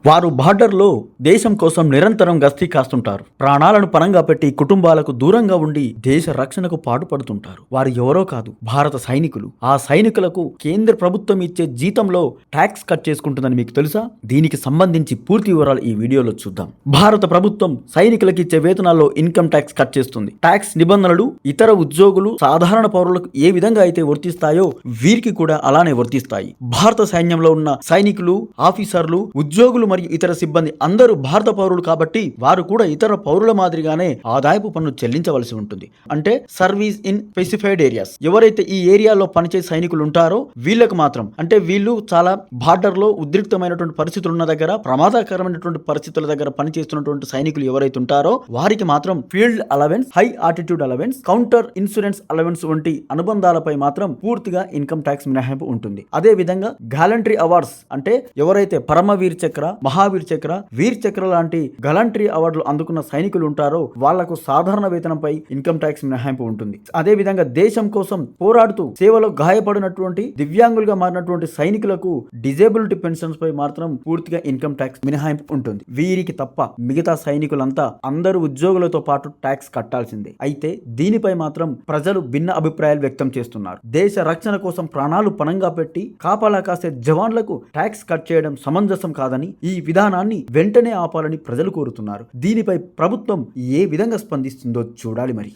వారు బార్డర్లో దేశం కోసం నిరంతరం గస్తీ కాస్తుంటారు. ప్రాణాలను పణంగా పెట్టి కుటుంబాలకు దూరంగా ఉండి దేశ రక్షణకు పాటుపడుతుంటారు. వారు ఎవరో కాదు, భారత సైనికులు. ఆ సైనికులకు కేంద్ర ప్రభుత్వం ఇచ్చే జీతంలో ట్యాక్స్ కట్ చేసుకుంటుందని మీకు తెలుసా? దీనికి సంబంధించి పూర్తి వివరాలు ఈ వీడియోలో చూద్దాం. భారత ప్రభుత్వం సైనికులకు ఇచ్చే వేతనాల్లో ఇన్కమ్ ట్యాక్స్ కట్ చేస్తుంది. ట్యాక్స్ నిబంధనలు ఇతర ఉద్యోగులు, సాధారణ పౌరులకు ఏ విధంగా అయితే వర్తిస్తాయో వీరికి కూడా అలానే వర్తిస్తాయి. భారత సైన్యంలో ఉన్న సైనికులు, ఆఫీసర్లు, ఉద్యోగులు మరియు ఇతర సిబ్బంది అందరూ భారత పౌరులు కాబట్టి వారు కూడా ఇతర పౌరుల మాదిరిగానే ఆదాయపు పన్ను చెల్లించవలసి ఉంటుంది. అంటే సర్వీస్ ఇన్ స్పెసిఫైడ్ ఏరియాస్. ఎవరైతే ఈ ఏరియాలో పనిచేసే సైనికులు ఉంటారో వీళ్ళకు మాత్రం, అంటే వీళ్ళు చాలా బార్డర్ లో ఉద్రిక్తమైనటువంటి పరిస్థితులు ఉన్న దగ్గర, ప్రమాదకరమైనటువంటి పరిస్థితుల దగ్గర పనిచేస్తున్నటువంటి సైనికులు ఎవరైతే ఉంటారో వారికి మాత్రం field allowance, high attitude allowance, counter insurance allowance వంటి అనుబంధాలపై మాత్రం పూర్తిగా ఇన్కమ్ ట్యాక్స్ మినహాయింపు ఉంటుంది. అదే విధంగా గలంట్రీ అవార్డ్స్, అంటే ఎవరైతే పరమవీర్ చక్ర, మహావీర్ చక్ర, వీర్ చక్ర లాంటి గలంట్రీ అవార్డులు అందుకున్న సైనికులు ఉంటారో వాళ్లకు సాధారణ వేతనంపై ఇన్కమ్ ట్యాక్స్ మినహాయింపు ఉంటుంది. అదే విధంగా దేశం కోసం పోరాడుతూ సేవలో గాయపడినటువంటి, దివ్యాంగులుగా మారినటువంటి సైనికులకు డిజేబిలిటీ పెన్షన్స్ పై మాత్రం పూర్తిగా ఇన్కమ్ ట్యాక్స్ మినహాయింపు ఉంటుంది. వీరికి తప్ప మిగతా సైనికులంతా అందరూ ఉద్యోగులతో పాటు ట్యాక్స్ కట్టాల్సిందే. అయితే దీనిపై మాత్రం ప్రజలు భిన్న అభిప్రాయాలు వ్యక్తం చేస్తున్నారు. దేశ రక్షణ కోసం ప్రాణాలు పణంగా పెట్టి కాపలా కాసే జవాన్లకు ట్యాక్స్ కట్ చేయడం సమంజసం కాదని, ఈ విధానాన్ని వెంటనే ఆపాలని ప్రజలు కోరుతున్నారు. దీనిపై ప్రభుత్వం ఏ విధంగా స్పందిస్తుందో చూడాలి మరి.